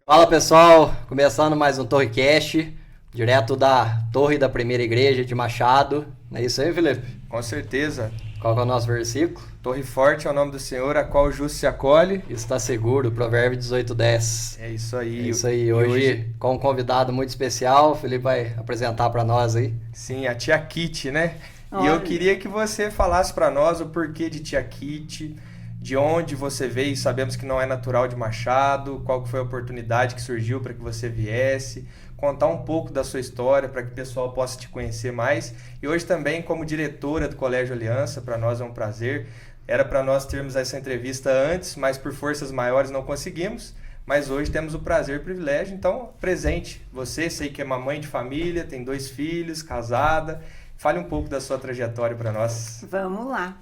Fala pessoal, começando mais um TorreCast, direto da Torre da Primeira Igreja de Machado. É isso aí, Felipe? Com certeza. Qual que é o nosso versículo? Torre forte é o nome do Senhor, a qual o justo se acolhe. Está seguro, Provérbio 18:10. É isso aí. É isso aí, hoje com um convidado muito especial, o Felipe vai apresentar para nós aí. Sim, a tia Kitty, né? Olha. E eu queria que você falasse para nós o porquê de tia Kitty, de onde você veio, sabemos que não é natural de Machado, qual que foi a oportunidade que surgiu para que você viesse, contar um pouco da sua história para que o pessoal possa te conhecer mais. E hoje também como diretora do Colégio Aliança, para nós é um prazer. Era para nós termos essa entrevista antes, mas por forças maiores não conseguimos. Mas hoje temos o prazer e o privilégio, então presente. Você, sei que é uma mãe de família, tem 2 filhos, casada. Fale um pouco da sua trajetória para nós. Vamos lá.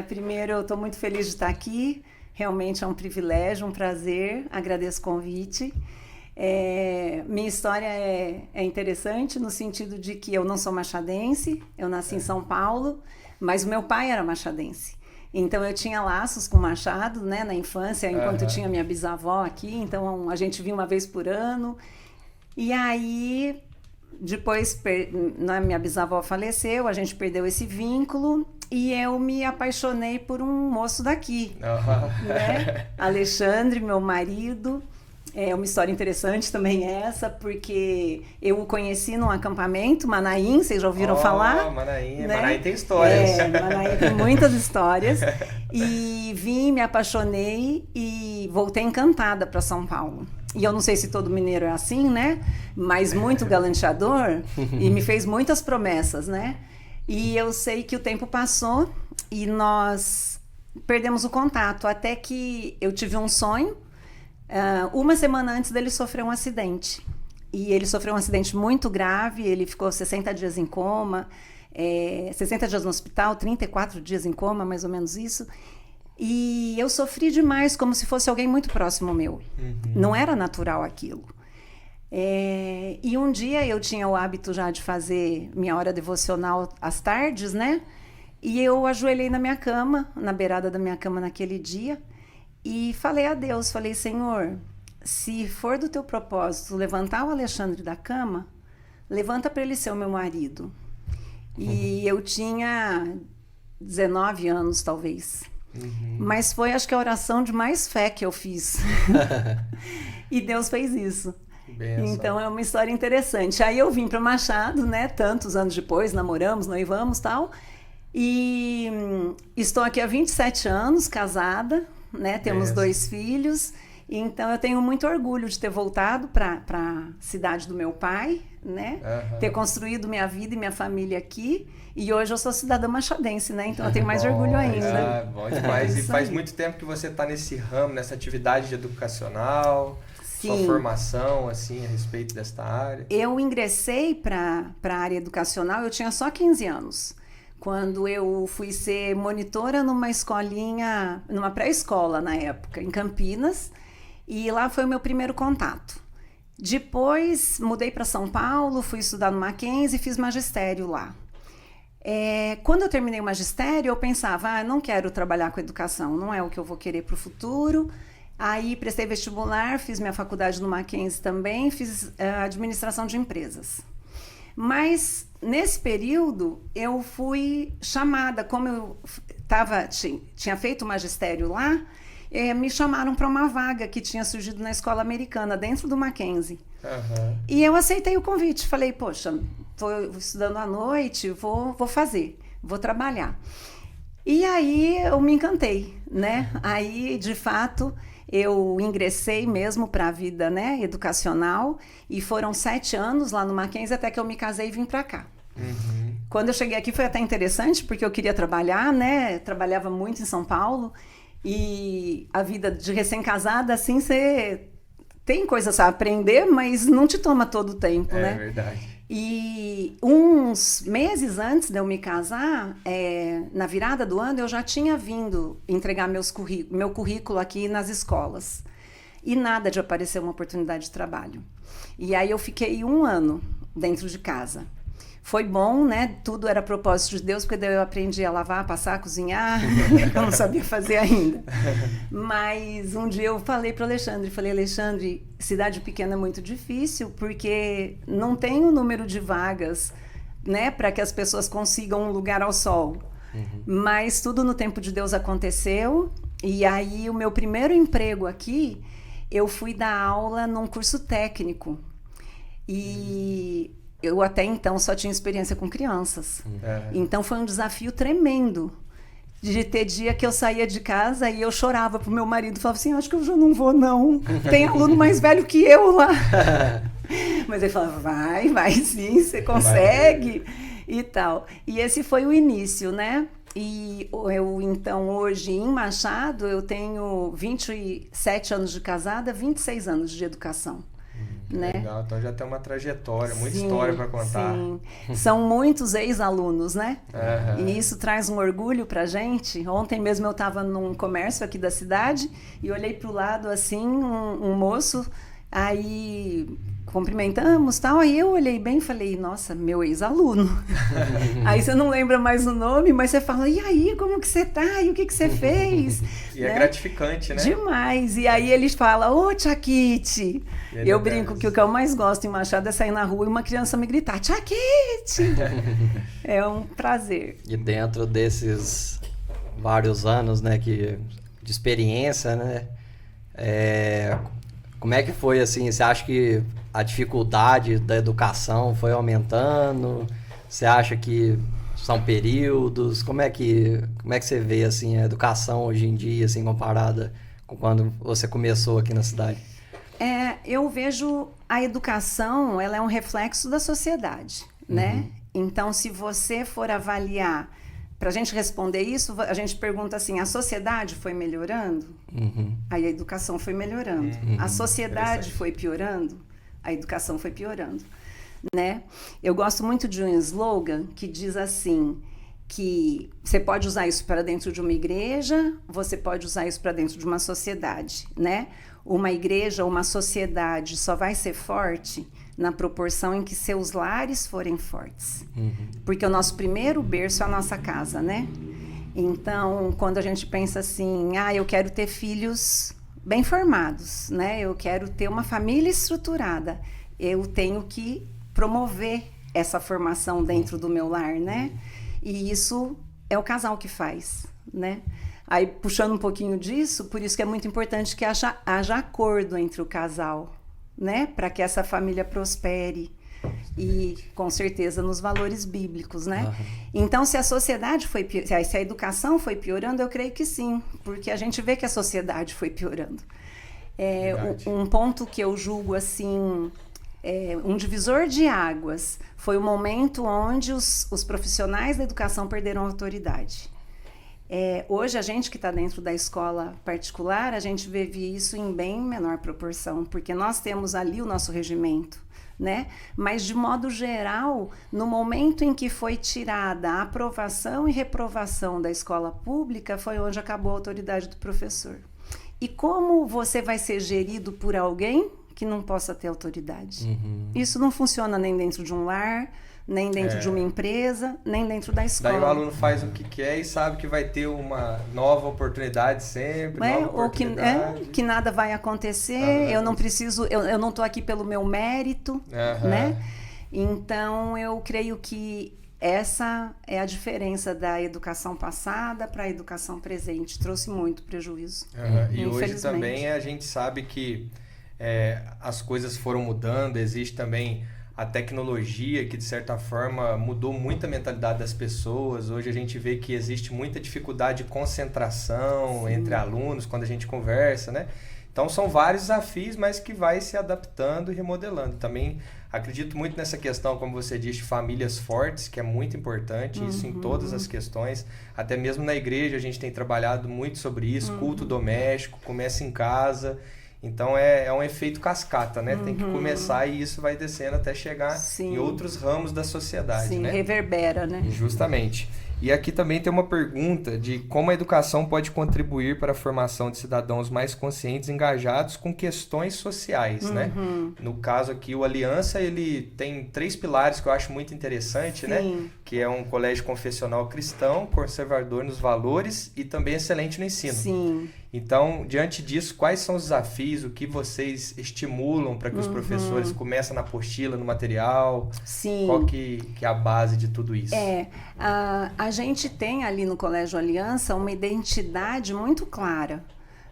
Primeiro, eu estou muito feliz de estar aqui. Realmente é um privilégio, um prazer. Agradeço o convite. Minha história é interessante no sentido de que eu não sou machadense. Eu nasci em São Paulo, mas o meu pai era machadense. Então eu tinha laços com Machado, né, na infância, enquanto tinha minha bisavó aqui. Então a gente via uma vez por ano. E aí, depois minha bisavó faleceu, a gente perdeu esse vínculo. E eu me apaixonei por um moço daqui, né? Alexandre, meu marido. É uma história interessante também essa, porque eu o conheci num acampamento, Manaim, vocês já ouviram falar? Manaim, né? Manaim tem histórias. Manaim tem muitas histórias. E vim, me apaixonei e voltei encantada para São Paulo. E eu não sei se todo mineiro é assim, né? Mas muito galanteador e me fez muitas promessas, né? E eu sei que o tempo passou e nós perdemos o contato, até que eu tive um sonho. Uma semana antes dele sofrer um acidente. E ele sofreu um acidente muito grave, ele ficou 60 dias em coma, 60 dias no hospital, 34 dias em coma, mais ou menos isso. E eu sofri demais, como se fosse alguém muito próximo meu. Não era natural aquilo. E um dia eu tinha o hábito já de fazer minha hora devocional às tardes, né? E eu ajoelhei na minha cama, na beirada da minha cama naquele dia, e falei a Deus, falei, Senhor, se for do teu propósito levantar o Alexandre da cama, levanta para ele ser o meu marido. E eu tinha 19 anos, talvez. Mas foi, acho que a oração de mais fé que eu fiz. E Deus fez isso. Benção. Então é uma história interessante. Aí eu vim para Machado, né? Tantos anos depois, namoramos, noivamos, tal. E estou aqui há 27 anos, casada, né? Temos 2 filhos. Então eu tenho muito orgulho de ter voltado para a cidade do meu pai, né? Ter construído minha vida e minha família aqui. E hoje eu sou cidadã machadense, né? Então eu tenho mais orgulho ainda. Bom demais. E faz muito tempo que você está nesse ramo, nessa atividade educacional. Sua formação, assim, a respeito desta área? Eu ingressei para a área educacional, eu tinha só 15 anos. Quando eu fui ser monitora numa escolinha, numa pré-escola na época, em Campinas. E lá foi o meu primeiro contato. Depois mudei para São Paulo, fui estudar no Mackenzie e fiz magistério lá. Quando eu terminei o magistério, eu pensava, não quero trabalhar com educação, não é o que eu vou querer para o futuro. Aí prestei vestibular, fiz minha faculdade no Mackenzie também, fiz administração de empresas. Mas nesse período eu fui chamada, como eu tinha feito o magistério lá, me chamaram para uma vaga que tinha surgido na escola americana, dentro do Mackenzie. E eu aceitei o convite, falei, poxa, estou estudando à noite, vou fazer, vou trabalhar. E aí eu me encantei, né? Aí, de fato, eu ingressei mesmo para a vida, né, educacional, e foram 7 anos lá no Mackenzie até que eu me casei e vim para cá. Quando eu cheguei aqui foi até interessante, porque eu queria trabalhar, né? Trabalhava muito em São Paulo, e a vida de recém-casada, assim, você tem coisas a aprender, mas não te toma todo o tempo, né? É verdade. E uns meses antes de eu me casar, na virada do ano, eu já tinha vindo entregar meu currículo aqui nas escolas. E nada de aparecer uma oportunidade de trabalho. E aí eu fiquei 1 ano dentro de casa. Foi bom, né? Tudo era propósito de Deus, porque daí eu aprendi a lavar, passar, cozinhar, que eu não sabia fazer ainda. Mas um dia eu falei para o Alexandre, Alexandre, cidade pequena é muito difícil, porque não tem o número de vagas, né, para que as pessoas consigam um lugar ao sol. Mas tudo no tempo de Deus aconteceu, e aí o meu primeiro emprego aqui, eu fui dar aula num curso técnico. E eu até então só tinha experiência com crianças. Então foi um desafio tremendo de ter dia que eu saía de casa e eu chorava pro meu marido, falava assim, acho que eu já não vou não, tem aluno mais velho que eu lá. Mas ele falava, vai sim, você consegue e tal. E esse foi o início, né? E eu, então, hoje em Machado, eu tenho 27 anos de casada, 26 anos de educação. Né? Legal, então já tem uma trajetória, muita história para contar. Sim. São muitos ex-alunos, né? E isso traz um orgulho pra gente. Ontem mesmo eu estava num comércio aqui da cidade e olhei para o lado assim, um moço, aí cumprimentamos, tal, aí eu olhei bem e falei, nossa, meu ex-aluno. Aí você não lembra mais o nome, mas você fala, e aí, como que você tá? E o que você fez? E né? É gratificante, né? Demais. E aí eles falam, ô Tia Kitty. Eu brinco que o que eu mais gosto em Machado é sair na rua e uma criança me gritar, Tia Kitty. É um prazer. E dentro desses vários anos, né, de experiência, né, como é que foi, assim, você acha que a dificuldade da educação foi aumentando? Você acha que são períodos? Como é que você vê, assim, a educação hoje em dia, assim, comparada com quando você começou aqui na cidade? Eu vejo a educação, ela é um reflexo da sociedade, né? Então, se você for avaliar, para a gente responder isso, a gente pergunta assim, a sociedade foi melhorando? Aí a educação foi melhorando. A sociedade foi piorando? A educação foi piorando, né? Eu gosto muito de um slogan que diz assim, que você pode usar isso para dentro de uma igreja, você pode usar isso para dentro de uma sociedade, né? Uma igreja, uma sociedade só vai ser forte na proporção em que seus lares forem fortes. Porque o nosso primeiro berço é a nossa casa, né? Então, quando a gente pensa assim, eu quero ter filhos bem formados, né? Eu quero ter uma família estruturada. Eu tenho que promover essa formação dentro do meu lar, né? E isso é o casal que faz, né? Aí, puxando um pouquinho disso, por isso que é muito importante que haja acordo entre o casal, né? Para que essa família prospere e, com certeza, nos valores bíblicos, né? Então, se a sociedade se a educação foi piorando, eu creio que sim, porque a gente vê que a sociedade foi piorando. Um ponto que eu julgo, assim, um divisor de águas foi o momento onde os profissionais da educação perderam a autoridade. Hoje, a gente que está dentro da escola particular, a gente vive isso em bem menor proporção, porque nós temos ali o nosso regimento, né? Mas, de modo geral, no momento em que foi tirada a aprovação e reprovação da escola pública, foi onde acabou a autoridade do professor. E como você vai ser gerido por alguém que não possa ter autoridade? Isso não funciona nem dentro de um lar, nem dentro de uma empresa, nem dentro da escola. Daí o aluno faz o que quer e sabe que vai ter uma nova oportunidade sempre, ou que nada vai acontecer, eu não preciso, eu não estou aqui pelo meu mérito, né? Então, eu creio que essa é a diferença da educação passada para a educação presente. Trouxe muito prejuízo. E hoje também a gente sabe que as coisas foram mudando, existe também a tecnologia que, de certa forma, mudou muito a mentalidade das pessoas. Hoje a gente vê que existe muita dificuldade de concentração entre alunos quando a gente conversa, né? Então, são vários desafios, mas que vai se adaptando e remodelando. Também acredito muito nessa questão, como você disse, de famílias fortes, que é muito importante, isso em todas as questões. Até mesmo na igreja a gente tem trabalhado muito sobre isso, culto doméstico, começa em casa. Então, é um efeito cascata, né? Tem que começar e isso vai descendo até chegar em outros ramos da sociedade, né? Reverbera, né? Justamente. E aqui também tem uma pergunta de como a educação pode contribuir para a formação de cidadãos mais conscientes e engajados com questões sociais, né? No caso aqui, o Aliança, ele tem 3 pilares que eu acho muito interessante, né? Que é um colégio confessional cristão, conservador nos valores e também excelente no ensino. Sim. Então, diante disso, quais são os desafios, o que vocês estimulam para que os professores comecem na apostila, no material? Sim. Qual que é a base de tudo isso? A gente tem ali no Colégio Aliança uma identidade muito clara,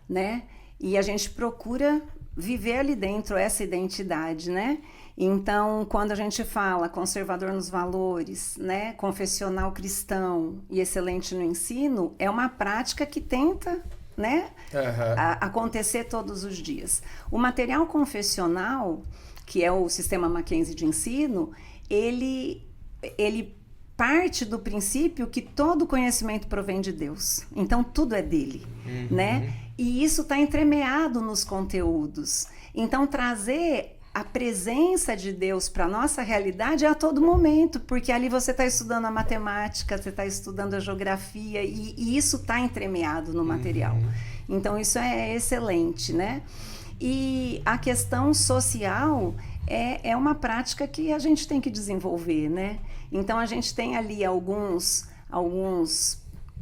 né? E a gente procura viver ali dentro essa identidade, né? Então, quando a gente fala conservador nos valores, né, confessional cristão e excelente no ensino, é uma prática que tenta, né, acontecer todos os dias. O material confessional, que é o sistema Mackenzie de ensino, ele parte do princípio que todo conhecimento provém de Deus. Então, tudo é dele, né? E isso está entremeado nos conteúdos. Então, trazer a presença de Deus para a nossa realidade é a todo momento, porque ali você está estudando a matemática, você está estudando a geografia, e isso está entremeado no material. Então, isso é excelente, né? E a questão social é uma prática que a gente tem que desenvolver, né? Então, a gente tem ali alguns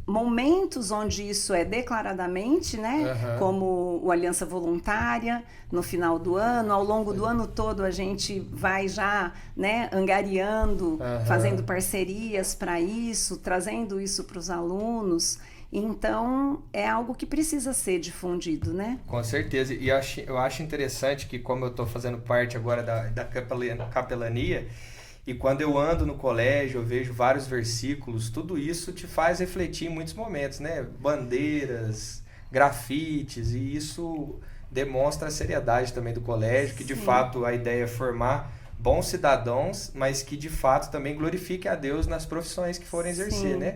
momentos onde isso é declaradamente, né? Como o Aliança Voluntária, no final do ano, ao longo do ano todo a gente vai já, né, angariando, fazendo parcerias para isso, trazendo isso para os alunos. Então, é algo que precisa ser difundido, né? Com certeza. E eu acho interessante que, como eu estou fazendo parte agora da capelania, e quando eu ando no colégio, eu vejo vários versículos, tudo isso te faz refletir em muitos momentos, né? Bandeiras, grafites, e isso demonstra a seriedade também do colégio, que de fato a ideia é formar bons cidadãos, mas que de fato também glorifiquem a Deus nas profissões que forem exercer, né?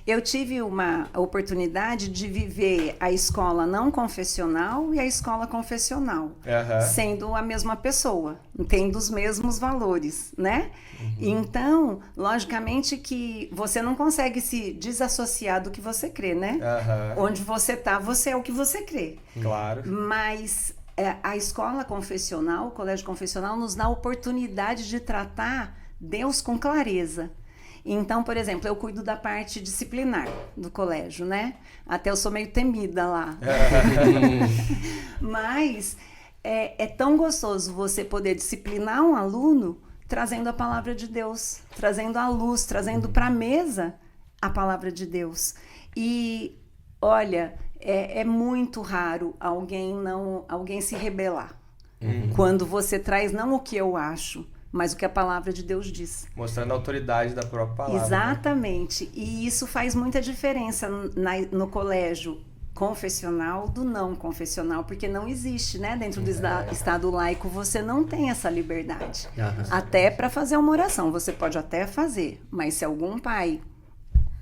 Eu tive uma oportunidade de viver a escola não confessional e a escola confessional, sendo a mesma pessoa, tendo os mesmos valores, né? Então, logicamente que você não consegue se desassociar do que você crê, né? Onde você está, você é o que você crê. Claro. Mas a escola confessional, o colégio confessional, nos dá a oportunidade de tratar Deus com clareza. Então, por exemplo, eu cuido da parte disciplinar do colégio, né? Até eu sou meio temida lá. Mas é tão gostoso você poder disciplinar um aluno trazendo a palavra de Deus, trazendo a luz, trazendo para a mesa a palavra de Deus. E, olha, é muito raro alguém se rebelar. Quando você traz não o que eu acho, mas o que a palavra de Deus diz. Mostrando a autoridade da própria palavra. Exatamente. Né? E isso faz muita diferença no colégio confessional do não confessional, porque não existe, né? Dentro do Estado laico, você não tem essa liberdade. Até para fazer uma oração, você pode até fazer, mas se algum pai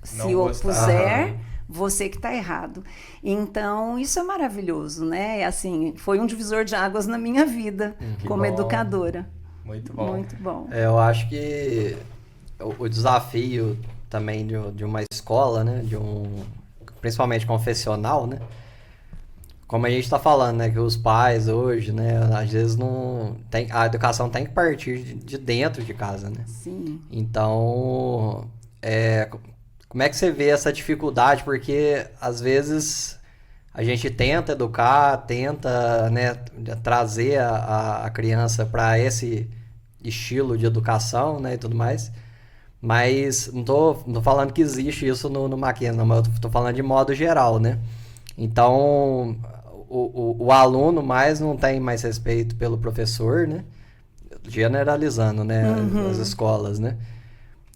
se opuser... Você que está errado. Então, isso é maravilhoso, né? Assim, foi um divisor de águas na minha vida como educadora. Muito bom. Muito bom. Eu acho que o desafio também de uma escola, né? Principalmente confessional, né? Como a gente está falando, né? Que os pais hoje, né? Às vezes a educação tem que partir de dentro de casa, né? Sim. Então, como é que você vê essa dificuldade? Porque, às vezes, a gente tenta educar, tenta, né, trazer a criança para esse estilo de educação, né, e tudo mais. Mas não tô falando que existe isso no Mackenzie, não, mas eu tô falando de modo geral, né? Então, o aluno não tem mais respeito pelo professor, né? Generalizando, né, as escolas, né?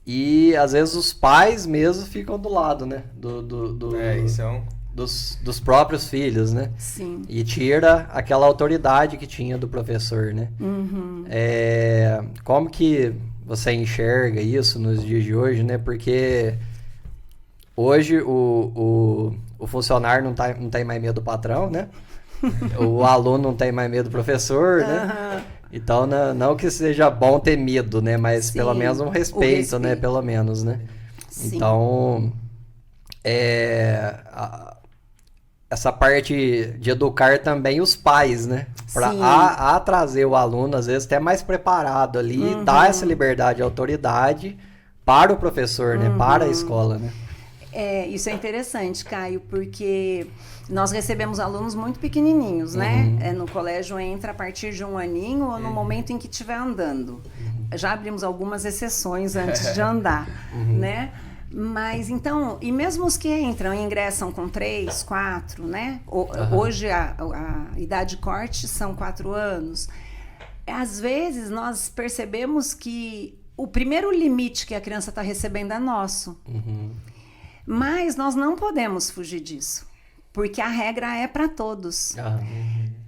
E às vezes os pais mesmo ficam do lado, né? Dos próprios filhos, né? Sim. E tira aquela autoridade que tinha do professor, né? Como que você enxerga isso nos dias de hoje, né? Porque hoje o funcionário não tem mais medo do patrão, né? O aluno não tem mais medo do professor, né? Então, não que seja bom ter medo, né? Mas pelo menos um respeito, né? Pelo menos, né? Sim. Então, essa parte de educar também os pais, né? Sim. A trazer o aluno, às vezes, até mais preparado ali, dar essa liberdade e autoridade para o professor, né? Para a escola, né? Isso é interessante, Caio, porque nós recebemos alunos muito pequenininhos, né? No colégio entra a partir de 1 aninho ou no momento em que estiver andando. Já abrimos algumas exceções antes de andar, né? Mas então, e mesmo os que entram e ingressam com 3, 4, né? Hoje a idade corte são 4 anos. Às vezes nós percebemos que o primeiro limite que a criança está recebendo é nosso. Mas nós não podemos fugir disso, porque a regra é para todos.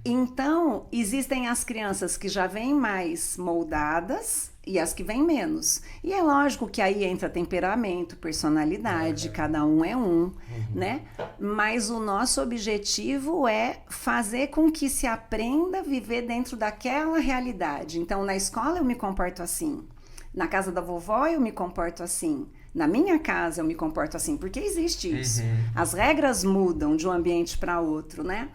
Então, existem as crianças que já vêm mais moldadas e as que vêm menos. E é lógico que aí entra temperamento, personalidade, cada um é um, né? Mas o nosso objetivo é fazer com que se aprenda a viver dentro daquela realidade. Então, na escola eu me comporto assim, na casa da vovó eu me comporto assim, na minha casa eu me comporto assim, porque existe isso. As regras mudam de um ambiente para outro, né?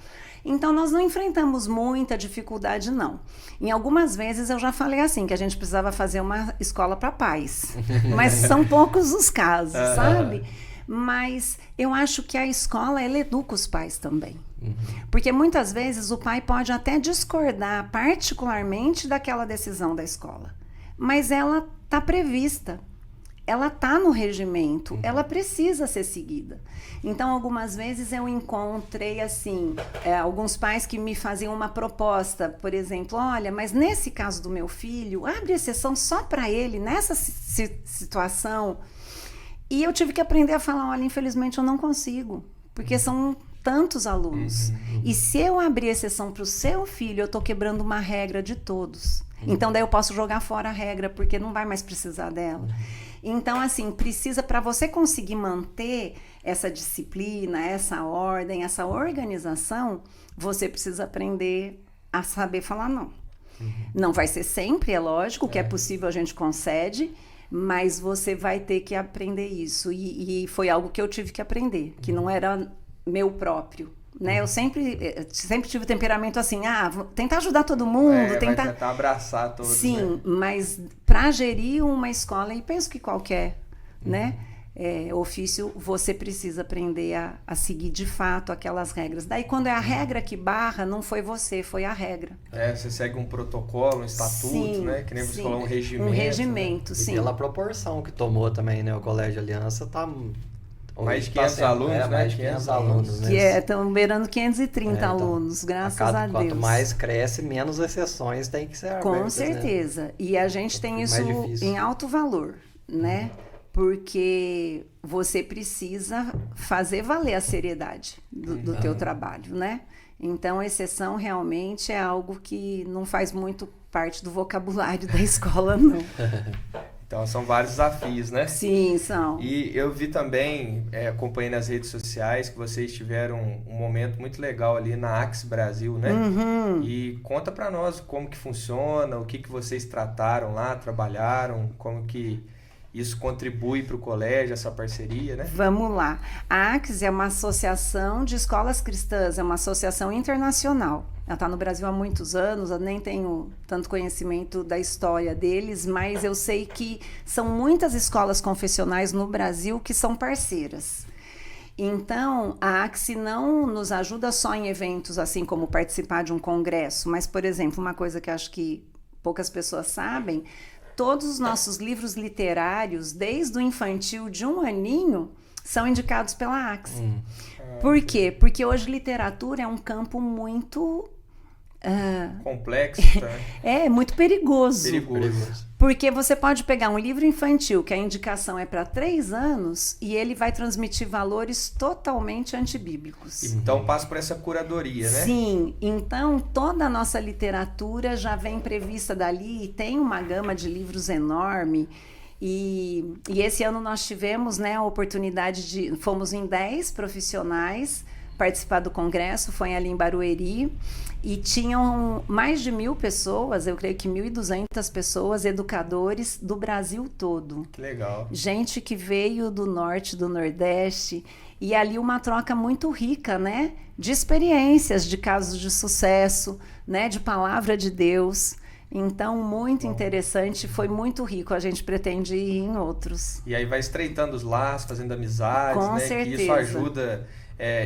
Então, nós não enfrentamos muita dificuldade, não. Em algumas vezes eu já falei assim, que a gente precisava fazer uma escola para pais. Mas são poucos os casos, sabe? Mas eu acho que a escola, ela educa os pais também. Porque muitas vezes o pai pode até discordar particularmente daquela decisão da escola. Mas ela está prevista. Ela está no regimento, ela precisa ser seguida. Então, algumas vezes eu encontrei, assim, alguns pais que me faziam uma proposta, por exemplo, olha, mas nesse caso do meu filho, abre exceção só para ele, nessa situação. E eu tive que aprender a falar, olha, infelizmente eu não consigo, porque são tantos alunos. E se eu abrir exceção para o seu filho, eu estou quebrando uma regra de todos. Então, daí eu posso jogar fora a regra, porque não vai mais precisar dela. Então, assim, precisa, para você conseguir manter essa disciplina, essa ordem, essa organização, você precisa aprender a saber falar não. Não vai ser sempre, é lógico, o que é possível a gente concede, mas você vai ter que aprender isso. E foi algo que eu tive que aprender, que não era meu próprio. Né? Eu sempre tive temperamento assim, tentar ajudar todo mundo, tentar abraçar todos. Sim, né? Mas para gerir uma escola, e penso que qualquer né, ofício, você precisa aprender a seguir de fato aquelas regras. Daí quando é a regra que barra, não foi você, foi a regra. Você segue um protocolo, um estatuto, né? Que nem você falou, um regimento. Um regimento, né? sim. E pela proporção que tomou também, né? O Colégio Aliança tá... Mais de 500 alunos, né? Mais de 500 alunos, né? Que estão beirando 530 alunos, graças a Deus. Quanto mais cresce, menos exceções tem que ser abertas. Com certeza. Né? E a gente tem isso em alto valor, né? Porque você precisa fazer valer a seriedade do teu trabalho, né? Então, exceção realmente é algo que não faz muito parte do vocabulário da escola, não. Então, são vários desafios, né? Sim, são. E eu vi também, acompanhei nas redes sociais, que vocês tiveram um momento muito legal ali na Axe Brasil, né? E conta pra nós como que funciona, o que vocês trataram lá, trabalharam, como que isso contribui para o colégio, essa parceria, né? Vamos lá. A Axe é uma associação de escolas cristãs, é uma associação internacional. Ela está no Brasil há muitos anos, eu nem tenho tanto conhecimento da história deles, mas eu sei que são muitas escolas confessionais no Brasil que são parceiras. Então, a Axe não nos ajuda só em eventos, assim como participar de um congresso, mas, por exemplo, uma coisa que acho que poucas pessoas sabem, todos os nossos livros literários, desde o infantil de 1 aninho, são indicados pela Axe. Por quê? Porque hoje literatura é um campo muito... complexo, tá? Muito perigoso. Perigoso. Porque você pode pegar um livro infantil, que a indicação é para 3 anos, e ele vai transmitir valores totalmente antibíblicos. Então passa por essa curadoria, né? Sim, então toda a nossa literatura já vem prevista dali, e tem uma gama de livros enorme. E esse ano nós tivemos, né, a oportunidade fomos em 10 profissionais participar do congresso, foi ali em Barueri, e tinham mais de 1.000 pessoas, eu creio que 1.200 pessoas, educadores do Brasil todo. Que legal. Gente que veio do norte, do nordeste, e ali uma troca muito rica, né? De experiências, de casos de sucesso, né? De palavra de Deus. Então, muito interessante, foi muito rico. A gente pretende ir em outros. E aí vai estreitando os laços, fazendo amizades, Com né? certeza. Que isso ajuda.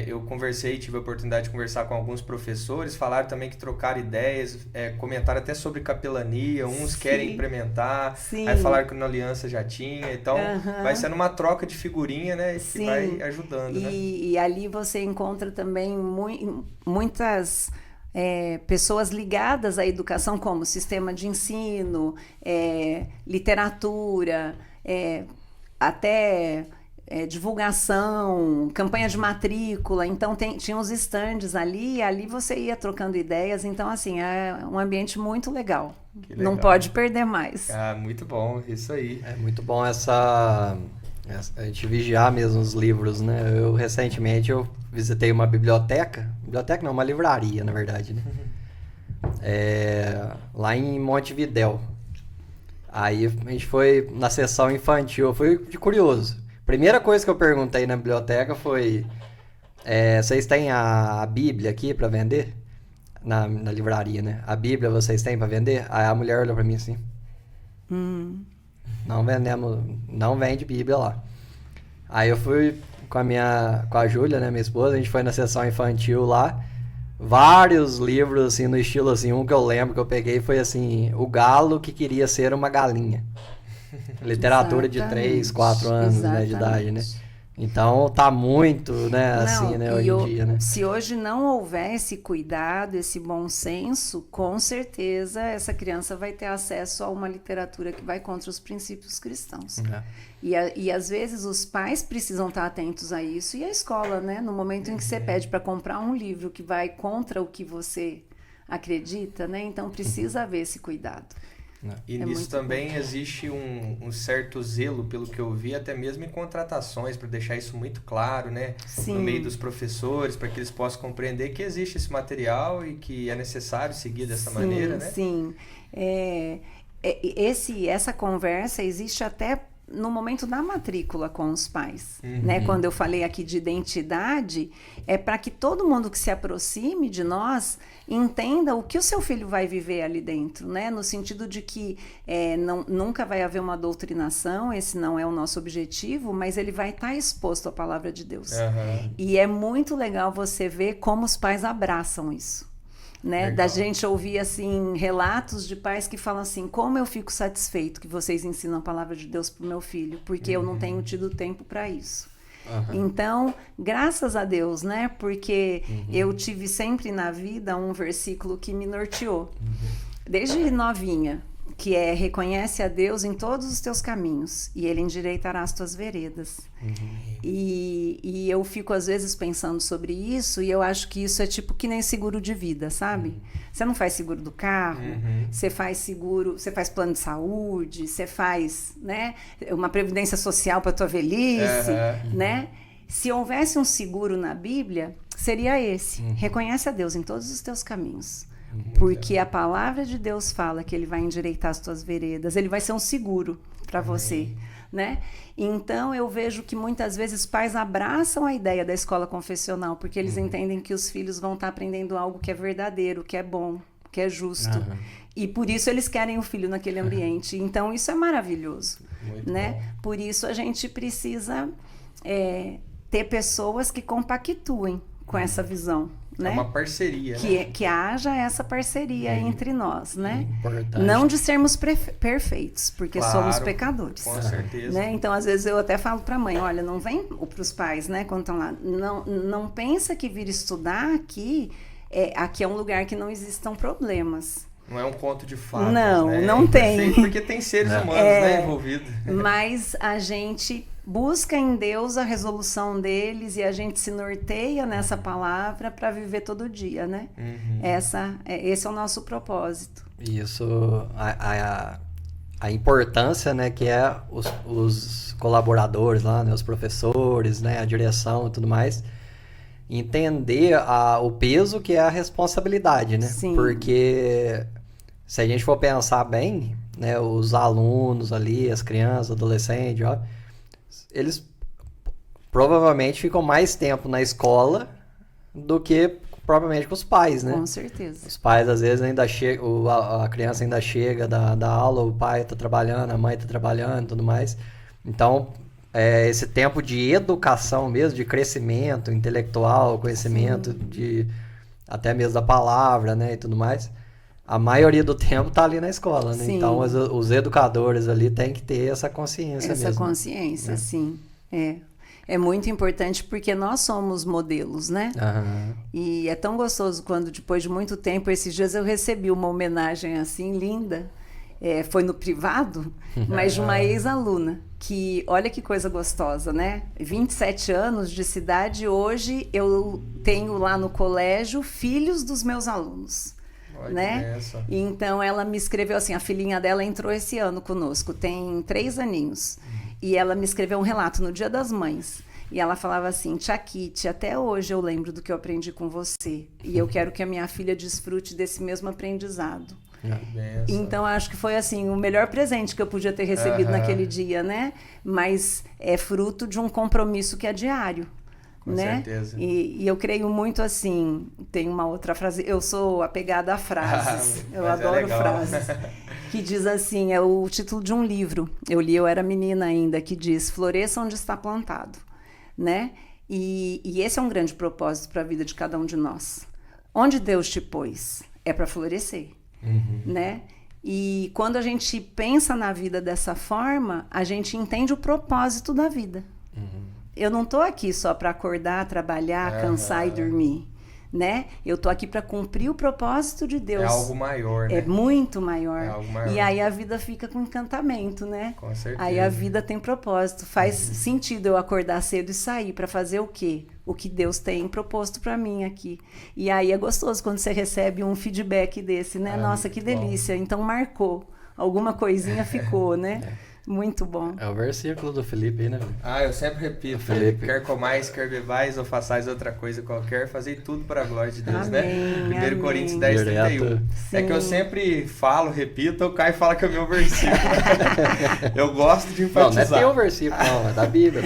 Eu conversei, tive a oportunidade de conversar com alguns professores, falaram também que trocaram ideias, comentaram até sobre capelania, uns Sim. querem implementar, Sim. aí falaram que na aliança já tinha, então vai sendo uma troca de figurinha, né? Que Sim. vai ajudando, né? E ali você encontra também muitas pessoas ligadas à educação, como sistema de ensino, literatura, até divulgação, campanha de matrícula. Então tinha uns estandes ali, e ali você ia trocando ideias. Então, assim, é um ambiente muito legal. Que legal. Não pode perder mais. Ah, muito bom, isso aí. É muito bom a gente vigiar mesmo os livros, né? Recentemente eu visitei uma biblioteca não, uma livraria, na verdade, né? Lá em Montevidéu. Aí a gente foi na sessão infantil, eu fui de curioso. Primeira coisa que eu perguntei na biblioteca foi: vocês têm a Bíblia aqui para vender? Na livraria, né? A Bíblia vocês têm para vender? Aí a mulher olhou para mim assim: não vendemos, não vende Bíblia lá. Aí eu fui com a Júlia, né, minha esposa, a gente foi na sessão infantil lá, vários livros assim no estilo assim, um que eu lembro que eu peguei foi assim: O Galo que Queria Ser uma Galinha. Literatura de 3, 4 anos, né, de idade, né? Então tá muito, né, assim, né, hoje em dia, né? Se hoje não houver esse cuidado, esse bom senso, com certeza essa criança vai ter acesso a uma literatura que vai contra os princípios cristãos. E às vezes os pais precisam estar atentos a isso, e a escola, né? No momento em que você pede para comprar um livro que vai contra o que você acredita, né? Então precisa haver esse cuidado. E nisso também existe um certo zelo, pelo que eu vi, até mesmo em contratações, para deixar isso muito claro, né? Sim. No meio dos professores, para que eles possam compreender que existe esse material e que é necessário seguir dessa maneira, né? Sim, essa conversa existe até no momento da matrícula com os pais, né? Quando eu falei aqui de identidade, é para que todo mundo que se aproxime de nós entenda o que o seu filho vai viver ali dentro, né? No sentido de que nunca vai haver uma doutrinação, esse não é o nosso objetivo, mas ele vai estar exposto à palavra de Deus. E é muito legal você ver como os pais abraçam isso. Né? Da gente ouvir assim relatos de pais que falam assim: como eu fico satisfeito que vocês ensinam a palavra de Deus para o meu filho, porque eu não tenho tido tempo para isso. Então, graças a Deus, né? Porque eu tive sempre na vida um versículo que me norteou, desde novinha, que é: reconhece a Deus em todos os teus caminhos e Ele endireitará as tuas veredas. E eu fico às vezes pensando sobre isso, e eu acho que isso é tipo que nem seguro de vida, sabe? Você não faz seguro do carro, você faz seguro, você faz plano de saúde, você faz, né, uma previdência social para tua velhice, né? Se houvesse um seguro na Bíblia, seria esse: reconhece a Deus em todos os teus caminhos. Porque a palavra de Deus fala que Ele vai endireitar as tuas veredas, Ele vai ser um seguro para você, né? Então eu vejo que muitas vezes pais abraçam a ideia da escola confessional, porque eles entendem que os filhos vão estar aprendendo algo que é verdadeiro, que é bom, que é justo. E por isso eles querem o filho naquele ambiente. Então isso é maravilhoso, né? Por isso a gente precisa ter pessoas que compactuem com essa visão. Né? É uma parceria, né? Que haja essa parceria entre nós, né? Importante. Não de sermos perfeitos, porque Claro, somos pecadores. Com certeza. Né? Então, às vezes, eu até falo para a mãe: olha, não vem para os pais, né? Quando estão lá, não pensa que vir estudar aqui é um lugar que não existam problemas. Não é um conto de fadas, Não, né? não tem. Porque tem seres humanos, né, envolvidos. Mas a gente busca em Deus a resolução deles, e a gente se norteia nessa palavra para viver todo dia, né? Esse é o nosso propósito. Isso, a importância, né, que é os colaboradores lá, né, os professores, né, a direção e tudo mais, entender o peso que é a responsabilidade, né? Sim. Porque se a gente for pensar bem, né, os alunos ali, as crianças, adolescentes, ó, eles provavelmente ficam mais tempo na escola do que provavelmente com os pais, né? Com certeza. Os pais, às vezes, ainda chegam, a criança ainda chega da aula, o pai tá trabalhando, a mãe tá trabalhando e tudo mais. Então, esse tempo de educação mesmo, de crescimento intelectual, conhecimento até mesmo da palavra, né, e tudo mais, a maioria do tempo tá ali na escola, né? Sim. Então, os educadores ali têm que ter essa consciência mesmo. Essa consciência, sim. É muito importante porque nós somos modelos, né? Aham. E é tão gostoso quando, depois de muito tempo, esses dias eu recebi uma homenagem assim, linda. Foi no privado, mas de uma ex-aluna. Que, olha que coisa gostosa, né? 27 anos de cidade, hoje eu tenho lá no colégio filhos dos meus alunos. Olha Né? essa. Então ela me escreveu assim, a filhinha dela entrou esse ano conosco, tem 3 aninhos. E ela me escreveu um relato no Dia das Mães. E ela falava assim, Tia Kitty, até hoje eu lembro do que eu aprendi com você. E eu quero que a minha filha desfrute desse mesmo aprendizado. Benção. Então, acho que foi assim o melhor presente que eu podia ter recebido Aham. naquele dia, né? Mas é fruto de um compromisso que é diário. Com Né? certeza. E eu creio muito assim, tem uma outra frase, eu sou apegada a frases, eu Mas é adoro legal. frases, que diz assim, é o título de um livro, eu li, eu era menina ainda, que diz, floresça onde está plantado, né? E esse é um grande propósito para a vida de cada um de nós. Onde Deus te pôs é para florescer, né? E quando a gente pensa na vida dessa forma, a gente entende o propósito da vida. Eu não estou aqui só para acordar, trabalhar, cansar e dormir, né? Eu estou aqui para cumprir o propósito de Deus. É algo maior, né? É muito maior. É algo maior. E aí a vida fica com encantamento, né? Com certeza. Aí a vida tem propósito. Faz sentido eu acordar cedo e sair para fazer o quê? O que Deus tem proposto para mim aqui. E aí é gostoso quando você recebe um feedback desse, né? Nossa, que muito bom. delícia. Então marcou. Alguma coisinha ficou, né? Muito bom. É o versículo do Felipe aí, né? Eu sempre repito, Felipe. quer comais, quer bebais ou façais outra coisa qualquer, fazei tudo para a glória de Deus, Amém, né? 1 amém. Coríntios 10, 31. É que eu Sim. sempre falo, repito, o Caio fala que é o meu versículo. Eu gosto de Não, não é enfatizar. teu versículo, não, é da Bíblia.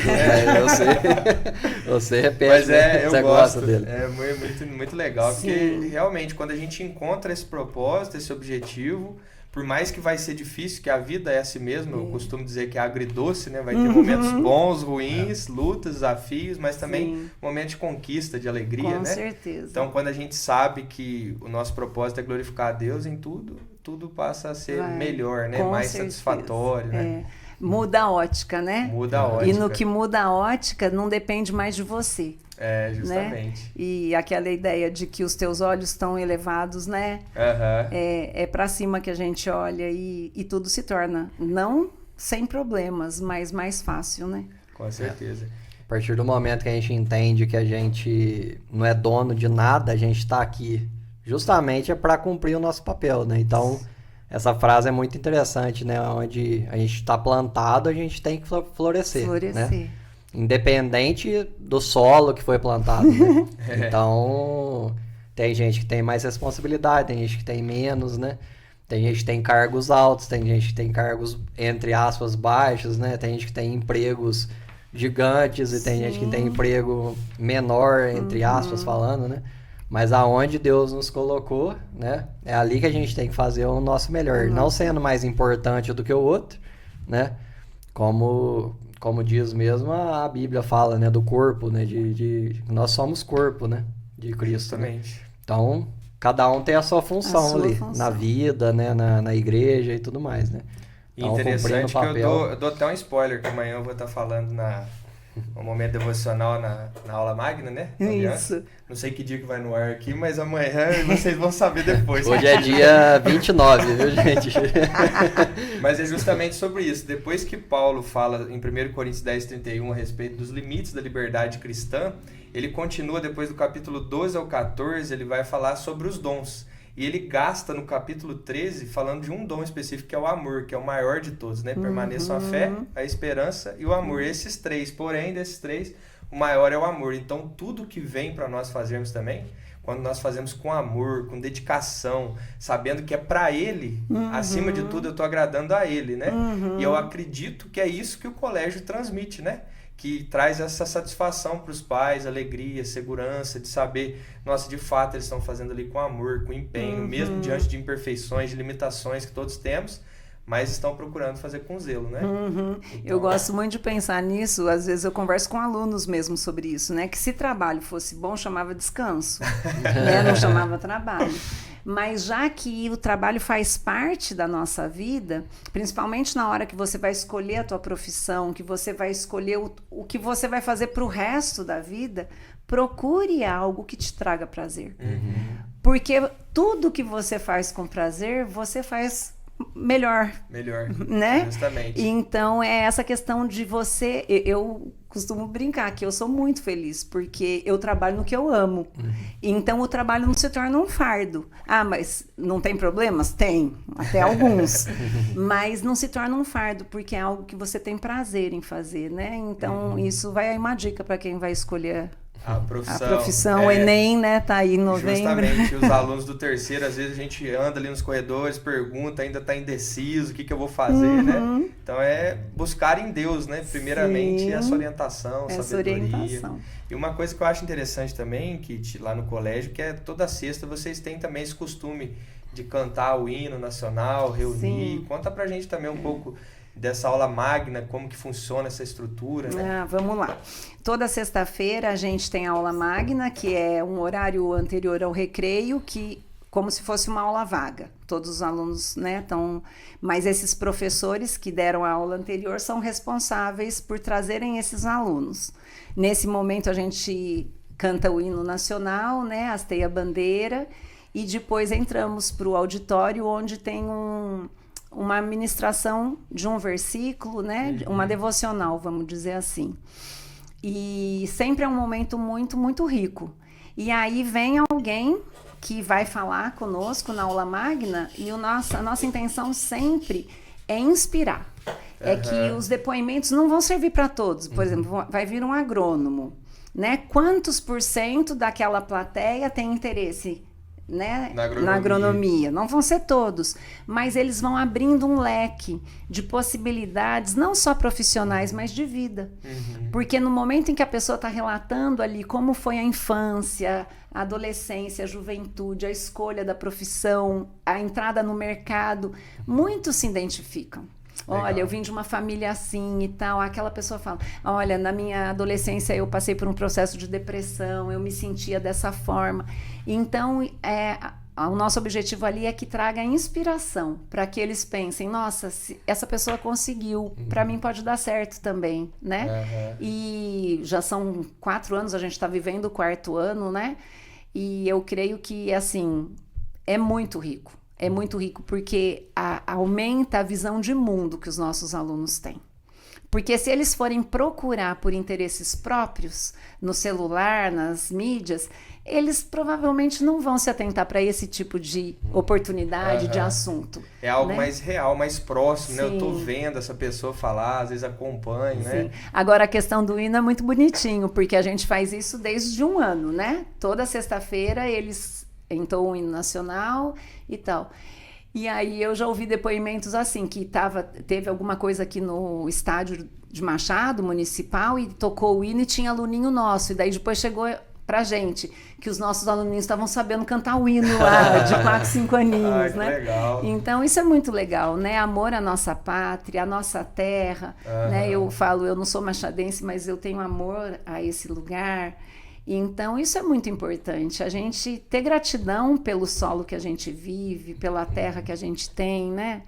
Você repete, Mas né? eu Você gosto, gosta dele. é muito, muito legal, Sim. porque realmente quando a gente encontra esse propósito, esse objetivo, por mais que vai ser difícil, que a vida é assim mesmo, eu costumo dizer que é agridoce, né? Vai ter momentos bons, ruins, lutas, desafios, mas também Sim. momentos de conquista, de alegria, Com né? certeza. Então, quando a gente sabe que o nosso propósito é glorificar a Deus em tudo, tudo passa a ser Vai. melhor, né? Com Mais certeza. satisfatório, né? Muda a ótica, né? Muda a ótica. E no que muda a ótica, não depende mais de você. Justamente. Né? E aquela ideia de que os teus olhos estão elevados, né? Aham. É para cima que a gente olha e tudo se torna, não sem problemas, mas mais fácil, né? Com certeza. A partir do momento que a gente entende que a gente não é dono de nada, a gente está aqui justamente para cumprir o nosso papel, né? Então, essa frase é muito interessante, né? Onde a gente está plantado, a gente tem que florescer, Florescer. né? Independente do solo que foi plantado, né? Então, tem gente que tem mais responsabilidade, tem gente que tem menos, né? Tem gente que tem cargos altos, tem gente que tem cargos, entre aspas, baixos, né? Tem gente que tem empregos gigantes e tem gente que tem emprego menor, entre aspas, falando, né? Mas aonde Deus nos colocou, né? É ali que a gente tem que fazer o nosso melhor. Não sendo mais importante do que o outro, né? Como diz mesmo a Bíblia fala, né? Do corpo, né? Nós somos corpo, né? De Cristo, né? Justamente. Então, cada um tem a sua função A sua ali. função. Na vida, né? Na igreja e tudo mais, né? E Então, interessante cumprindo o que papel. eu dou até um spoiler, que amanhã eu vou estar falando no momento devocional na aula magna, né? Isso. Não sei que dia que vai no ar aqui, mas amanhã vocês vão saber depois. Hoje é dia 29, viu, gente? Mas é justamente sobre isso. Depois que Paulo fala em 1 Coríntios 10, 31 a respeito dos limites da liberdade cristã, ele continua depois do capítulo 12 ao 14, ele vai falar sobre os dons. E ele gasta no capítulo 13 falando de um dom específico, que é o amor, que é o maior de todos, né? Permaneçam a fé, a esperança e o amor. Esses três, porém, desses três, o maior é o amor. Então, tudo que vem para nós fazermos também, quando nós fazemos com amor, com dedicação, sabendo que é para Ele, acima de tudo eu estou agradando a Ele, né? E eu acredito que é isso que o colégio transmite, né? Que traz essa satisfação para os pais, alegria, segurança, de saber, nossa, de fato eles estão fazendo ali com amor, com empenho, mesmo diante de imperfeições, de limitações que todos temos, mas estão procurando fazer com zelo, né? Então, eu gosto muito de pensar nisso, às vezes eu converso com alunos mesmo sobre isso, né? Que se trabalho fosse bom, chamava descanso, né? Não chamava trabalho. Mas já que o trabalho faz parte da nossa vida, principalmente na hora que você vai escolher a tua profissão, que você vai escolher o que você vai fazer para o resto da vida, procure algo que te traga prazer. Porque tudo que você faz com prazer, você faz melhor, né? Justamente. Então é essa questão de você, eu costumo brincar que eu sou muito feliz porque eu trabalho no que eu amo. Então o trabalho não se torna um fardo. Ah, mas não tem problemas? Tem, até alguns. Mas não se torna um fardo porque é algo que você tem prazer em fazer, né? Então isso vai aí uma dica para quem vai escolher a profissão. O Enem, né, tá aí em novembro. Justamente, os alunos do terceiro, às vezes a gente anda ali nos corredores, pergunta, ainda tá indeciso, o que eu vou fazer, né? Então é buscar em Deus, né? Primeiramente, essa orientação, sabedoria. E uma coisa que eu acho interessante também, Kit, lá no colégio, que é toda sexta vocês têm também esse costume de cantar o hino nacional, reunir. Conta pra gente também um pouco dessa aula magna, como que funciona essa estrutura, né? Vamos lá. Toda sexta-feira a gente tem aula magna, que é um horário anterior ao recreio, que como se fosse uma aula vaga. Todos os alunos, né, estão... Mas esses professores que deram a aula anterior são responsáveis por trazerem esses alunos. Nesse momento a gente canta o hino nacional, né, hasteia a bandeira, e depois entramos para o auditório, onde tem uma ministração de um versículo, né? Uma devocional, vamos dizer assim. E sempre é um momento muito, muito rico. E aí vem alguém que vai falar conosco na aula magna e a nossa intenção sempre é inspirar. É que os depoimentos não vão servir para todos. Por exemplo, vai vir um agrônomo, né? Quantos % daquela plateia tem interesse, né, na agronomia? Não vão ser todos, mas eles vão abrindo um leque de possibilidades, não só profissionais, mas de vida. Porque no momento em que a pessoa está relatando ali como foi a infância, a adolescência, a juventude, a escolha da profissão, a entrada no mercado, muitos se identificam. Legal. Olha, eu vim de uma família assim e tal. Aquela pessoa fala, olha, na minha adolescência eu passei por um processo de depressão, eu me sentia dessa forma. Então, o nosso objetivo ali é que traga inspiração para que eles pensem, nossa, se essa pessoa conseguiu, para mim pode dar certo também, né? E já são 4 anos, a gente está vivendo o 4º ano, né? E eu creio que, assim, é muito rico. É muito rico porque aumenta a visão de mundo que os nossos alunos têm. Porque se eles forem procurar por interesses próprios, no celular, nas mídias, eles provavelmente não vão se atentar para esse tipo de oportunidade, de assunto. É algo, né, mais real, mais próximo, né? Eu tô vendo essa pessoa falar, às vezes acompanho, né? Agora a questão do hino é muito bonitinho, porque a gente faz isso desde 1 ano, né? Toda sexta-feira eles entoam o hino nacional e tal. E aí eu já ouvi depoimentos assim, que teve alguma coisa aqui no estádio de Machado, municipal, e tocou o hino e tinha aluninho nosso. E daí depois chegou pra gente que os nossos aluninhos estavam sabendo cantar o hino lá, de 4, 5 aninhos, né? Legal. Então isso é muito legal, né? Amor à nossa pátria, à nossa terra, né? Eu falo, eu não sou machadense, mas eu tenho amor a esse lugar. Então, isso é muito importante, a gente ter gratidão pelo solo que a gente vive, pela terra que a gente tem, né?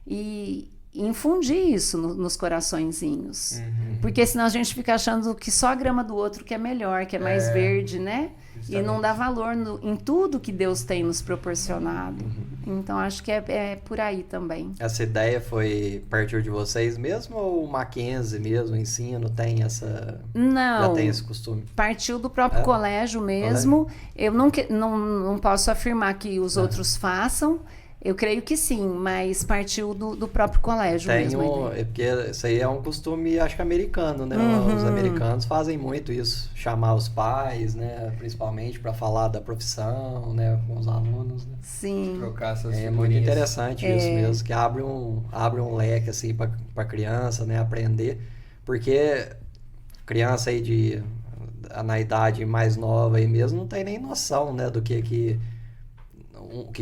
E infundir isso nos coraçõezinhos. Porque senão a gente fica achando que só a grama do outro que é melhor, que é mais verde, né? Justamente. E não dá valor em tudo que Deus tem nos proporcionado. Então, acho que é por aí também. Essa ideia partiu de vocês mesmo ou o Mackenzie mesmo, o ensino, tem essa... Não. Já tem esse costume? Partiu do próprio colégio mesmo. Eu não posso afirmar que os outros façam. Eu creio que sim, mas partiu do próprio colégio mesmo. Porque isso aí é um costume, acho que americano, né? Os americanos fazem muito isso, chamar os pais, né? Principalmente para falar da profissão, né? Com os alunos, né? Sim. Trocar essas É muito interessante isso mesmo, que abre um leque assim para criança, né? Aprender, porque criança aí na idade mais nova aí mesmo não tem nem noção, né? Do que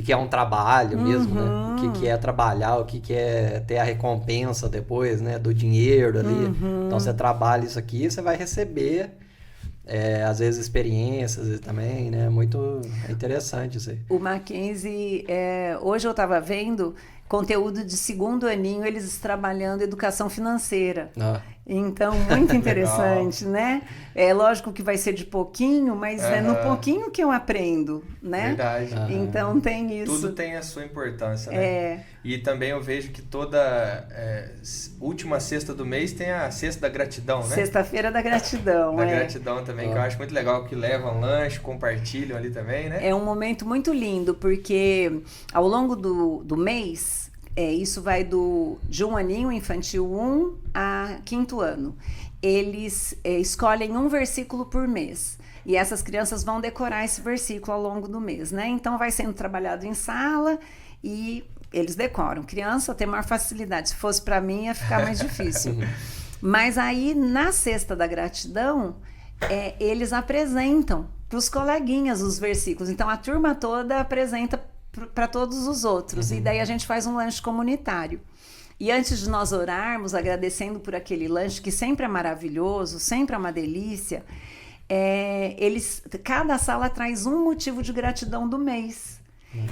é um trabalho mesmo, né? O que é trabalhar, o que é ter a recompensa depois, né? Do dinheiro ali. Então, você trabalha isso aqui, você vai receber, às vezes, experiências também, né? Muito interessante isso aí. O Mackenzie, hoje eu estava vendo conteúdo de 2º aninho, eles trabalhando educação financeira. Então, muito interessante, né? É lógico que vai ser de pouquinho, mas é no pouquinho que eu aprendo, né? Verdade. Então, tem isso. Tudo tem a sua importância, né? E também eu vejo que toda última sexta do mês tem a Sexta da Gratidão, né? Sexta-feira da Gratidão, Da Gratidão também, que eu acho muito legal, que levam lanche, compartilham ali também, né? É um momento muito lindo, porque ao longo do mês, isso vai de 1 aninho, infantil 1, a 5º ano. Eles escolhem um versículo por mês. E essas crianças vão decorar esse versículo ao longo do mês, né? Então, vai sendo trabalhado em sala e eles decoram. Criança tem maior facilidade. Se fosse para mim, ia ficar mais difícil. Mas aí, na Sexta da Gratidão, eles apresentam para os coleguinhas os versículos. Então, a turma toda apresenta para todos os outros. E daí a gente faz um lanche comunitário. E antes de nós orarmos, agradecendo por aquele lanche, que sempre é maravilhoso, sempre é uma delícia, cada sala traz um motivo de gratidão do mês.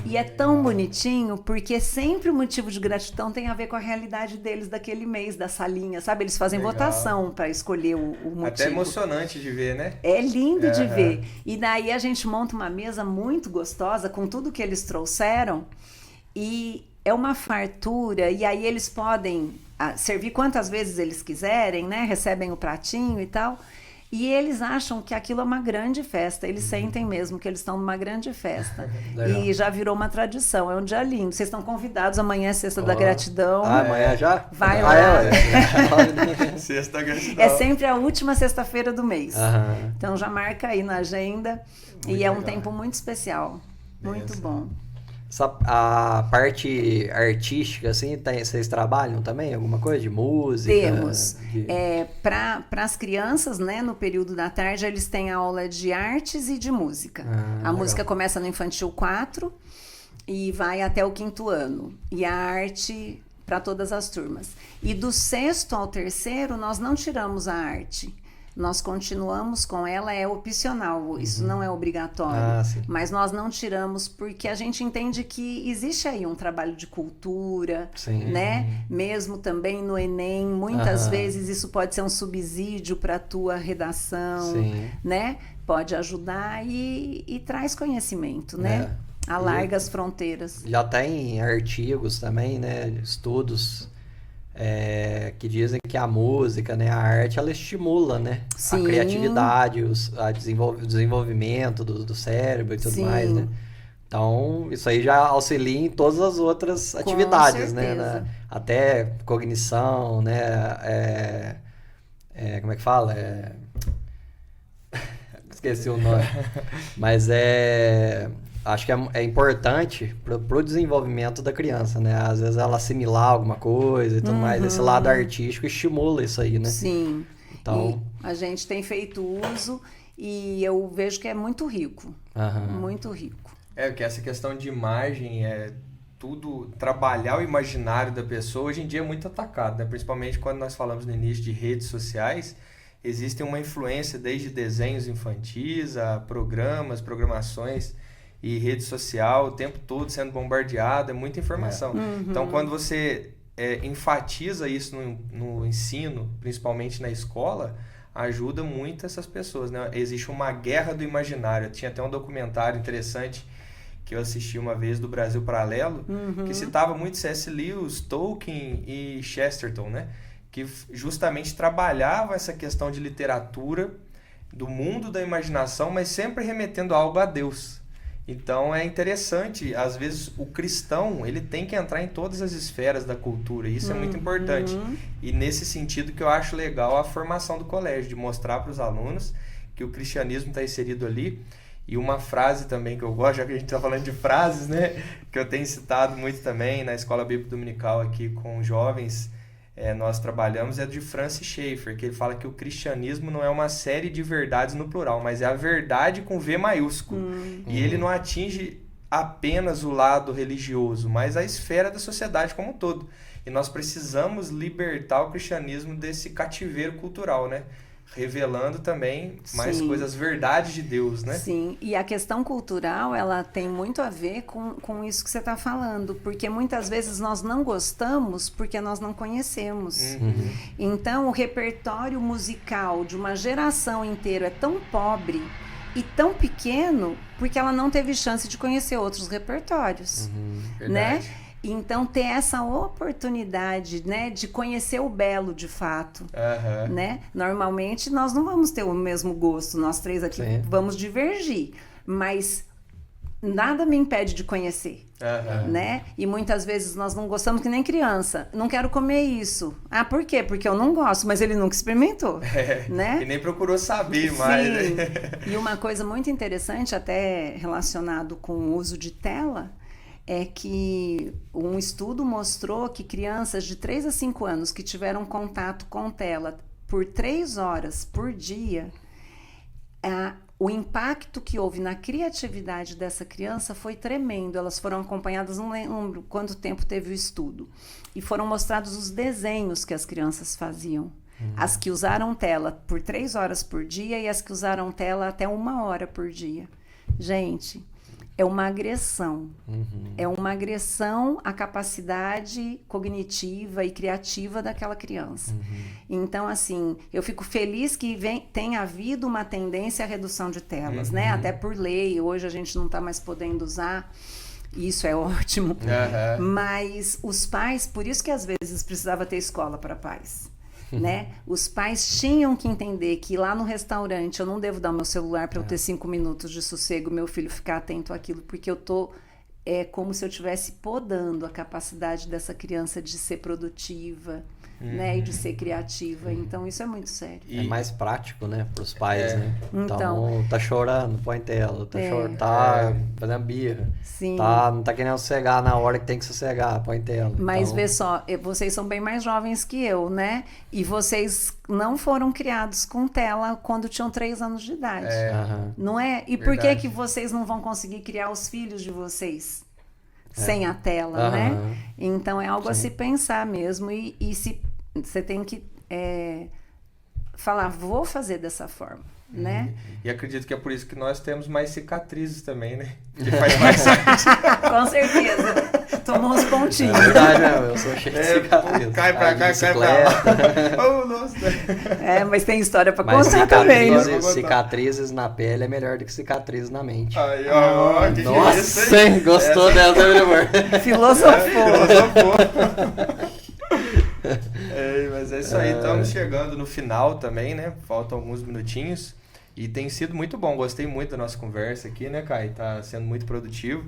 E é tão bonitinho, porque sempre o motivo de gratidão tem a ver com a realidade deles daquele mês, da salinha, sabe? Eles fazem votação para escolher o motivo. Até emocionante de ver, né? É lindo de ver. E daí a gente monta uma mesa muito gostosa com tudo que eles trouxeram e é uma fartura. E aí eles podem servir quantas vezes eles quiserem, né? Recebem o pratinho e tal. E eles acham que aquilo é uma grande festa. Eles sentem mesmo que eles estão numa grande festa. E já virou uma tradição. É um dia lindo. Vocês estão convidados. Amanhã é Sexta da Gratidão. Amanhã já? Vai lá. Sexta da Gratidão. É sempre a última sexta-feira do mês. Então já marca aí na agenda. E é um tempo muito especial. Muito bom. A parte artística, assim, vocês trabalham também? Alguma coisa de música? Temos. Para as crianças, né, no período da tarde, eles têm aula de artes e de música. A música começa no infantil 4 e vai até o 5º ano. E a arte para todas as turmas. E do 6º ao 3º, nós não tiramos a arte. Nós continuamos com ela, é opcional, isso não é obrigatório, mas nós não tiramos porque a gente entende que existe aí um trabalho de cultura, né? Mesmo também no Enem, muitas vezes isso pode ser um subsídio para a tua redação, né? Pode ajudar e traz conhecimento, né? Alarga as fronteiras. Já tem artigos também, né? Estudos que dizem que a música, né, a arte, ela estimula, né, a criatividade, o desenvolvimento do cérebro e tudo mais, né? Então, isso aí já auxilia em todas as outras atividades, né? Até cognição, né? Como é que fala? Esqueci o nome. Mas acho que é importante pro desenvolvimento da criança, né? Às vezes ela assimilar alguma coisa e tudo mais. Esse lado artístico estimula isso aí, né? Sim. Então, e a gente tem feito uso e eu vejo que é muito rico. Muito rico. Que essa questão de imagem tudo, trabalhar o imaginário da pessoa, hoje em dia é muito atacado, né? Principalmente quando nós falamos no início de redes sociais, existe uma influência desde desenhos infantis a programações e rede social, o tempo todo sendo bombardeado, é muita informação. Então, quando você enfatiza isso no ensino, principalmente na escola, ajuda muito essas pessoas, né? Existe uma guerra do imaginário. Tinha até um documentário interessante que eu assisti uma vez do Brasil Paralelo, que citava muito C.S. Lewis, Tolkien e Chesterton, né? Que justamente trabalhava essa questão de literatura, do mundo da imaginação, mas sempre remetendo algo a Deus. Então é interessante, às vezes o cristão ele tem que entrar em todas as esferas da cultura, e isso é muito importante. E nesse sentido que eu acho legal a formação do colégio, de mostrar para os alunos que o cristianismo está inserido ali. E uma frase também que eu gosto, já que a gente está falando de frases, né, que eu tenho citado muito também na Escola Bíblica Dominical aqui com jovens, nós trabalhamos, é de Francis Schaeffer, que ele fala que o cristianismo não é uma série de verdades no plural, mas é a verdade com V maiúsculo. E ele não atinge apenas o lado religioso, mas a esfera da sociedade como um todo. E nós precisamos libertar o cristianismo desse cativeiro cultural, né? Revelando também mais coisas, verdades de Deus, né? Sim, e a questão cultural, ela tem muito a ver com isso que você está falando, porque muitas vezes nós não gostamos porque nós não conhecemos. Então, o repertório musical de uma geração inteira é tão pobre e tão pequeno porque ela não teve chance de conhecer outros repertórios, né? Então, ter essa oportunidade, né, de conhecer o belo de fato, né? Normalmente, nós não vamos ter o mesmo gosto, nós três aqui vamos divergir, mas nada me impede de conhecer, né? E muitas vezes nós não gostamos que nem criança. Não quero comer isso. Ah, por quê? Porque eu não gosto, mas ele nunca experimentou, né? E nem procurou saber mais, né? E uma coisa muito interessante, até relacionado com o uso de tela, é que um estudo mostrou que crianças de 3 a 5 anos que tiveram contato com tela por 3 horas por dia, o impacto que houve na criatividade dessa criança foi tremendo. Elas foram acompanhadas, não lembro quanto tempo teve o estudo, e foram mostrados os desenhos que as crianças faziam. As que usaram tela por 3 horas por dia e as que usaram tela até 1 hora por dia. Gente, é uma agressão. É uma agressão à capacidade cognitiva e criativa daquela criança. Então, assim, eu fico feliz que tenha havido uma tendência à redução de telas, né? Até por lei, hoje a gente não está mais podendo usar. Isso é ótimo. Mas os pais, por isso que às vezes precisava ter escola para pais. Né? Os pais tinham que entender que lá no restaurante eu não devo dar o meu celular para eu ter 5 minutos de sossego, meu filho ficar atento àquilo, porque eu tô como se eu estivesse podando a capacidade dessa criança de ser produtiva, né? E de ser criativa. Então isso é muito sério. É mais prático, né, para os pais, né? Então, tá chorando, põe tela, tá chorando, tá fazendo birra, não tá querendo sossegar na hora que tem que sossegar, põe tela. Mas então... vê só, vocês são bem mais jovens que eu, né? E vocês não foram criados com tela quando tinham 3 anos de idade, não é? E por que vocês não vão conseguir criar os filhos de vocês sem a tela, né? Então é algo a se pensar mesmo, e se você tem que falar, vou fazer dessa forma, né? E acredito que é por isso que nós temos mais cicatrizes também, né? Que faz mais Com certeza. Tomou uns pontinhos. É verdade, né? Eu sou cheio de cicatrizes. Cai pra cá, cai pra lá. Oh, nossa. Mas tem história pra contar também. Cicatrizes na pele é melhor do que cicatrizes na mente. Aí, ó, que nossa, isso, hein? Gostou dessa, meu amor? Filosofou. Mas é isso aí, estamos chegando no final também, né? Faltam alguns minutinhos e tem sido muito bom, gostei muito da nossa conversa aqui, né, Kai? Tá sendo muito produtivo.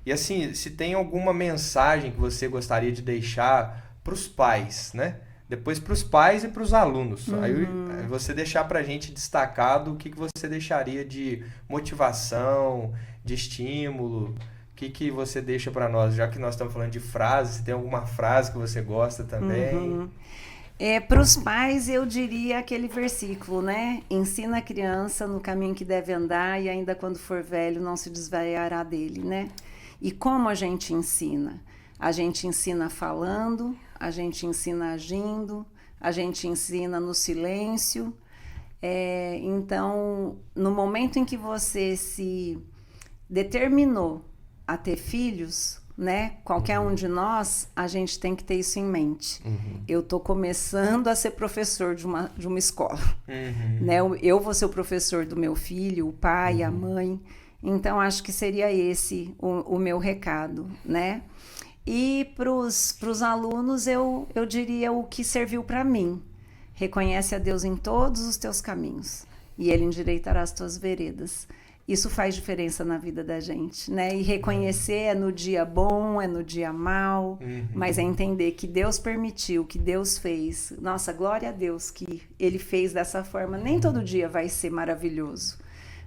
E assim, se tem alguma mensagem que você gostaria de deixar para os pais, né? Depois para os pais e para os alunos. Aí você deixar para a gente destacado o que você deixaria de motivação, de estímulo. O que você deixa para nós? Já que nós estamos falando de frases, se tem alguma frase que você gosta também? Para os pais, eu diria aquele versículo, né? Ensina a criança no caminho que deve andar e ainda quando for velho não se desviará dele, né? E como a gente ensina? A gente ensina falando, a gente ensina agindo, a gente ensina no silêncio. Então, no momento em que você se determinou a ter filhos, né? Qualquer um de nós, a gente tem que ter isso em mente. Eu estou começando a ser professor de uma escola. Né? Eu vou ser o professor do meu filho, o pai, a mãe. Então, acho que seria esse o meu recado, né? E para os alunos, eu diria o que serviu para mim. Reconhece a Deus em todos os teus caminhos e Ele endireitará as tuas veredas. Isso faz diferença na vida da gente, né? E reconhecer é no dia bom, é no dia mal, mas é entender que Deus permitiu, que Deus fez. Nossa, glória a Deus que Ele fez dessa forma. Nem todo dia vai ser maravilhoso,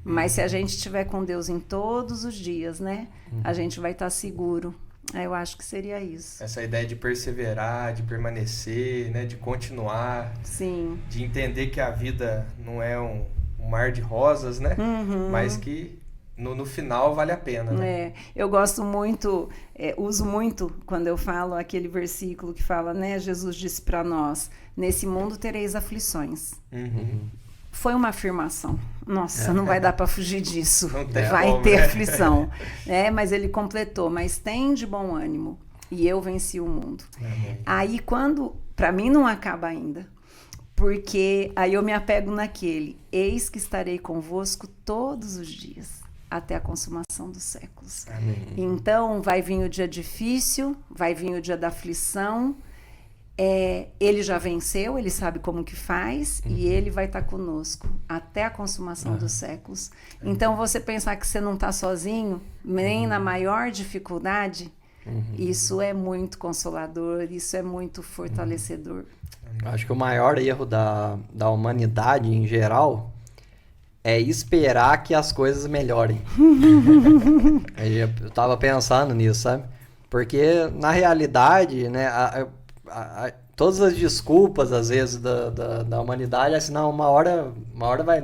mas se a gente estiver com Deus em todos os dias, né? A gente vai estar seguro. Eu acho que seria isso. Essa ideia de perseverar, de permanecer, né? De continuar. Sim. De entender que a vida não é um mar de rosas, né? Mas que no final vale a pena, né? Eu gosto muito, uso muito quando eu falo aquele versículo que fala, né? Jesus disse para nós, nesse mundo tereis aflições. Foi uma afirmação. Nossa, não vai dar para fugir disso. Vai ter aflição. Mas ele completou, mas tem de bom ânimo. E eu venci o mundo. Aí quando, para mim não acaba ainda. Porque aí eu me apego naquele, eis que estarei convosco todos os dias, até a consumação dos séculos. Amém. Então, vai vir o dia difícil, vai vir o dia da aflição, ele já venceu, ele sabe como que faz, e ele vai estar conosco até a consumação dos séculos. Então, você pensar que você não está sozinho, nem na maior dificuldade, isso é muito consolador, isso é muito fortalecedor. Acho que o maior erro da humanidade em geral é esperar que as coisas melhorem. Eu tava pensando nisso, sabe? Porque, na realidade, né, todas as desculpas, às vezes, da humanidade é assim, não, uma hora vai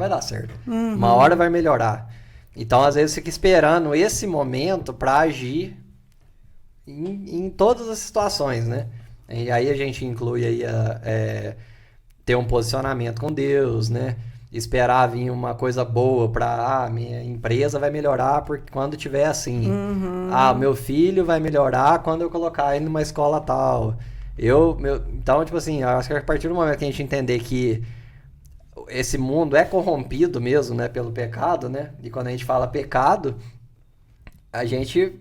dar certo. Uma hora vai melhorar. Então, às vezes, fica esperando esse momento para agir em todas as situações, né? E aí a gente inclui aí ter um posicionamento com Deus, né? Esperar vir uma coisa boa para minha empresa vai melhorar porque quando tiver assim. Meu filho vai melhorar quando eu colocar ele numa escola tal. Então, tipo assim, eu acho que a partir do momento que a gente entender que esse mundo é corrompido mesmo, né, pelo pecado, né? E quando a gente fala pecado, a gente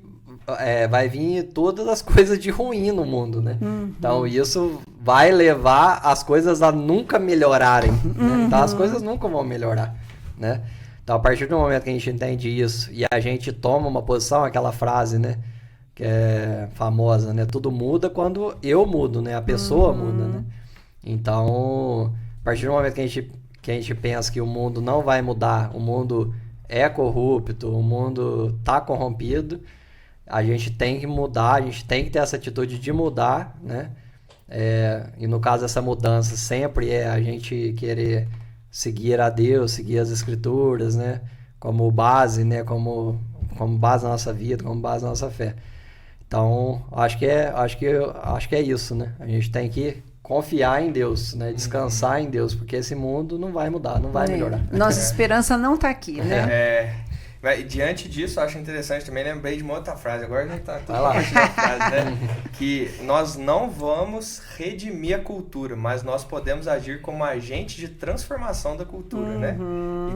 vai vir todas as coisas de ruim no mundo, né? Então, isso vai levar as coisas a nunca melhorarem, né? Então, as coisas nunca vão melhorar, né? Então, a partir do momento que a gente entende isso e a gente toma uma posição, aquela frase, né? Que é famosa, né? Tudo muda quando eu mudo, né? A pessoa muda, né? Então, a partir do momento que a gente pensa que o mundo não vai mudar, o mundo é corrupto, o mundo tá corrompido, a gente tem que mudar, a gente tem que ter essa atitude de mudar, né? E no caso essa mudança sempre é a gente querer seguir a Deus, seguir as Escrituras, né? Como base, né? Como base da nossa vida, como base da nossa fé. Então, acho que é isso, né? A gente tem que confiar em Deus, né? Descansar em Deus, porque esse mundo não vai mudar, não vai melhorar. Nossa esperança não está aqui, né? E diante disso, eu acho interessante também, lembrei de uma outra frase, agora a gente tá compartilhando a frase, né? Que nós não vamos redimir a cultura, mas nós podemos agir como agente de transformação da cultura, né?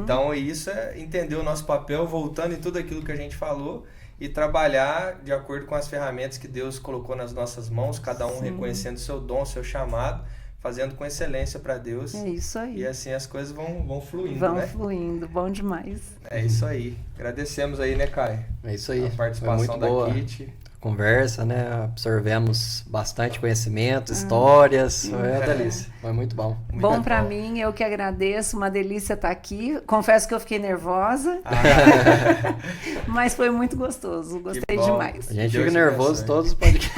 Então, isso é entender o nosso papel, voltando em tudo aquilo que a gente falou, e trabalhar de acordo com as ferramentas que Deus colocou nas nossas mãos, cada um reconhecendo o seu dom, o seu chamado, fazendo com excelência para Deus. É isso aí. E assim as coisas vão fluindo, né? Vão fluindo, bom demais. É isso aí. Agradecemos aí, né, Caio? É isso aí. A participação da Kit. Conversa, né? Absorvemos bastante conhecimento, histórias. Foi uma delícia. Foi muito bom. Bom para mim, eu que agradeço. Uma delícia estar aqui. Confesso que eu fiquei nervosa. Mas foi muito gostoso. Gostei demais. A gente fica nervoso todos os podcasts.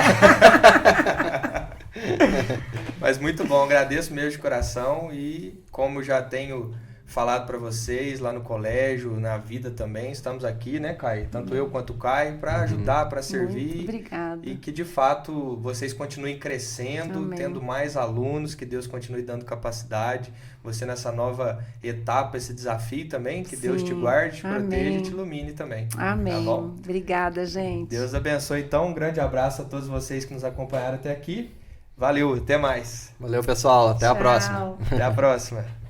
Mas muito bom. Agradeço mesmo de coração. E como já tenho falado para vocês lá no colégio, na vida também, estamos aqui, né, Caio? Tanto eu quanto o Caio, para ajudar, para servir. Muito obrigada. E que, de fato, vocês continuem crescendo, Amém. Tendo mais alunos, que Deus continue dando capacidade. Você nessa nova etapa, esse desafio também, que Deus te guarde, te proteja e te ilumine também. Amém. Tá bom? Obrigada, gente. Deus abençoe, então. Um grande abraço a todos vocês que nos acompanharam até aqui. Valeu, até mais. Valeu, pessoal. Até a próxima. Até a próxima.